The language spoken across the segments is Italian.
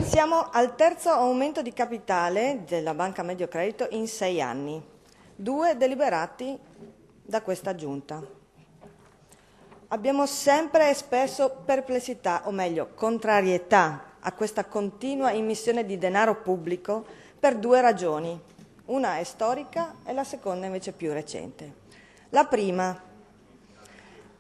Siamo al terzo aumento di capitale della Banca Mediocredito in 6 anni, 2 deliberati da questa Giunta. Abbiamo sempre espresso perplessità, o meglio, contrarietà a questa continua immissione di denaro pubblico per 2 ragioni. Una è storica e la seconda invece più recente. La prima,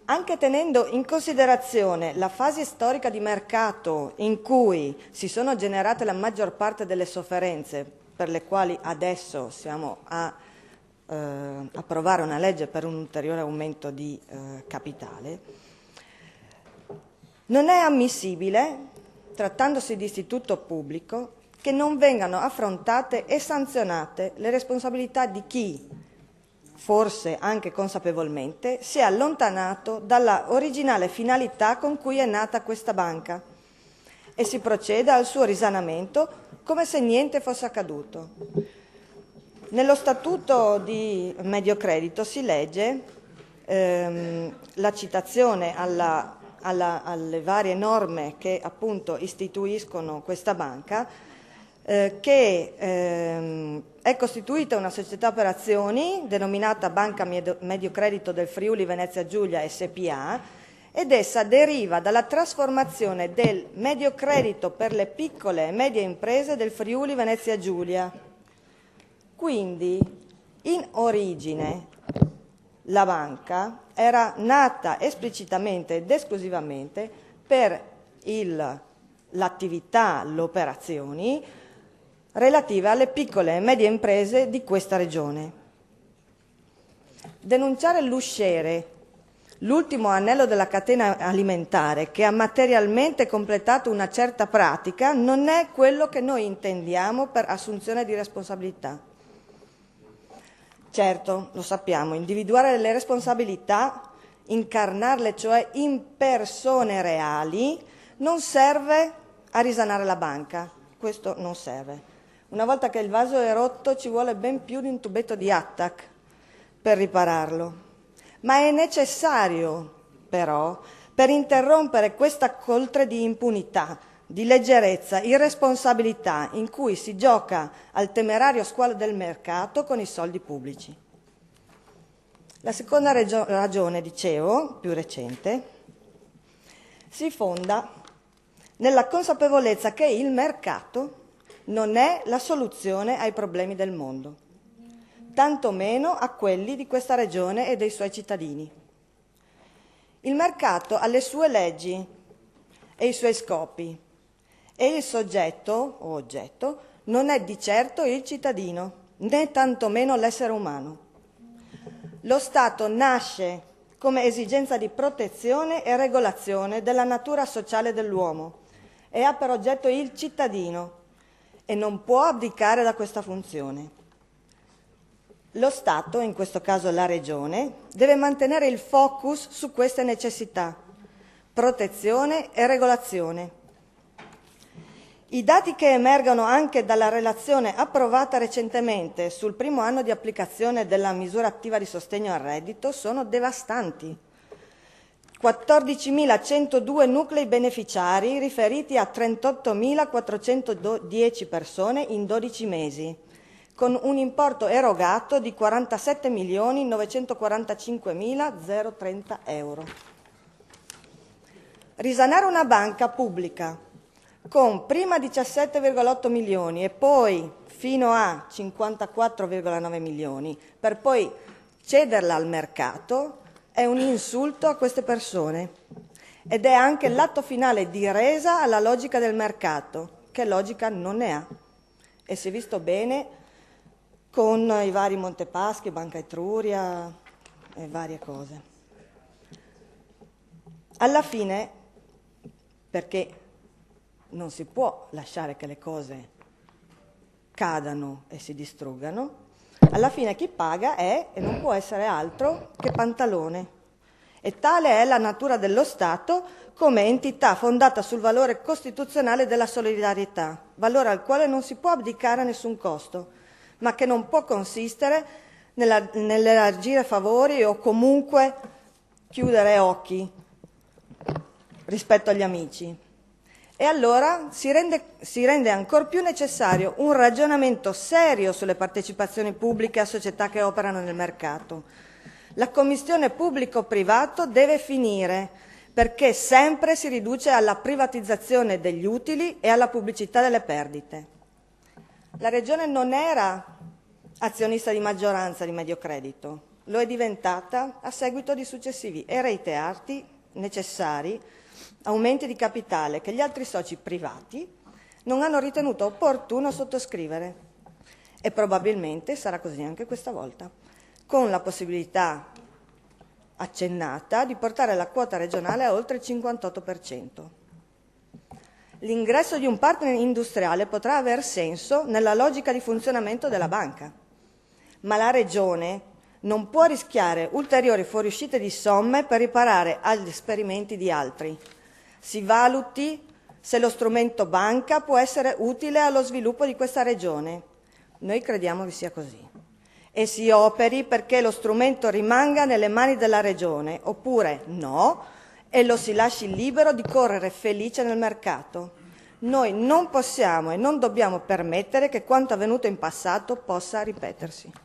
anche tenendo in considerazione la fase storica di mercato in cui si sono generate la maggior parte delle sofferenze per le quali adesso siamo a approvare una legge per un ulteriore aumento di capitale, non è ammissibile, trattandosi di istituto pubblico, che non vengano affrontate e sanzionate le responsabilità di chi, forse anche consapevolmente, si è allontanato dalla originale finalità con cui è nata questa banca e si proceda al suo risanamento come se niente fosse accaduto. Nello statuto di Mediocredito si legge la citazione alle varie norme che appunto istituiscono questa banca, che è costituita una società per azioni denominata Banca Mediocredito del Friuli Venezia Giulia SpA, ed essa deriva dalla trasformazione del Mediocredito per le piccole e medie imprese del Friuli Venezia Giulia. Quindi, in origine, la banca era nata esplicitamente ed esclusivamente per l'attività, le operazioni relative alle piccole e medie imprese di questa regione. Denunciare l'usciere, l'ultimo anello della catena alimentare che ha materialmente completato una certa pratica, non è quello che noi intendiamo per assunzione di responsabilità. Certo, lo sappiamo, individuare le responsabilità, incarnarle cioè in persone reali, non serve a risanare la banca, questo non serve. Una volta che il vaso è rotto ci vuole ben più di un tubetto di Attack per ripararlo, ma è necessario però per interrompere questa coltre di impunità, di leggerezza, irresponsabilità in cui si gioca al temerario squalo del mercato con i soldi pubblici. La seconda ragione, dicevo, più recente, si fonda nella consapevolezza che il mercato non è la soluzione ai problemi del mondo, tantomeno a quelli di questa regione e dei suoi cittadini. Il mercato ha le sue leggi e i suoi scopi, e il soggetto o oggetto non è di certo il cittadino, né tantomeno l'essere umano. Lo Stato nasce come esigenza di protezione e regolazione della natura sociale dell'uomo e ha per oggetto il cittadino e non può abdicare da questa funzione. Lo Stato, in questo caso la Regione, deve mantenere il focus su queste necessità, protezione e regolazione. I dati che emergono anche dalla relazione approvata recentemente sul primo anno di applicazione della misura attiva di sostegno al reddito sono devastanti. 14.102 nuclei beneficiari riferiti a 38.410 persone in 12 mesi, con un importo erogato di 47.945.030 euro. Risanare una banca pubblica con prima 17,8 milioni e poi fino a 54,9 milioni, per poi cederla al mercato, è un insulto a queste persone ed è anche l'atto finale di resa alla logica del mercato, che logica non ne ha. E si è visto bene con i vari Montepaschi, Banca Etruria e varie cose. Alla fine, perché non si può lasciare che le cose cadano e si distruggano, alla fine chi paga è e non può essere altro che Pantalone. E tale è la natura dello Stato come entità fondata sul valore costituzionale della solidarietà, valore al quale non si può abdicare a nessun costo, ma che non può consistere nell'elargire favori o comunque chiudere occhi rispetto agli amici. E allora si rende ancor più necessario un ragionamento serio sulle partecipazioni pubbliche a società che operano nel mercato. La commistione pubblico-privato deve finire, perché sempre si riduce alla privatizzazione degli utili e alla pubblicità delle perdite. La Regione non era azionista di maggioranza di Mediocredito, lo è diventata a seguito di successivi e reiterati necessari aumenti di capitale che gli altri soci privati non hanno ritenuto opportuno sottoscrivere, e probabilmente sarà così anche questa volta, con la possibilità accennata di portare la quota regionale a oltre il 58%. L'ingresso di un partner industriale potrà aver senso nella logica di funzionamento della banca, ma la Regione non può rischiare ulteriori fuoriuscite di somme per riparare agli esperimenti di altri. Si valuti se lo strumento banca può essere utile allo sviluppo di questa Regione. Noi crediamo che sia così. E si operi perché lo strumento rimanga nelle mani della Regione, oppure no, e lo si lasci libero di correre felice nel mercato. Noi non possiamo e non dobbiamo permettere che quanto avvenuto in passato possa ripetersi.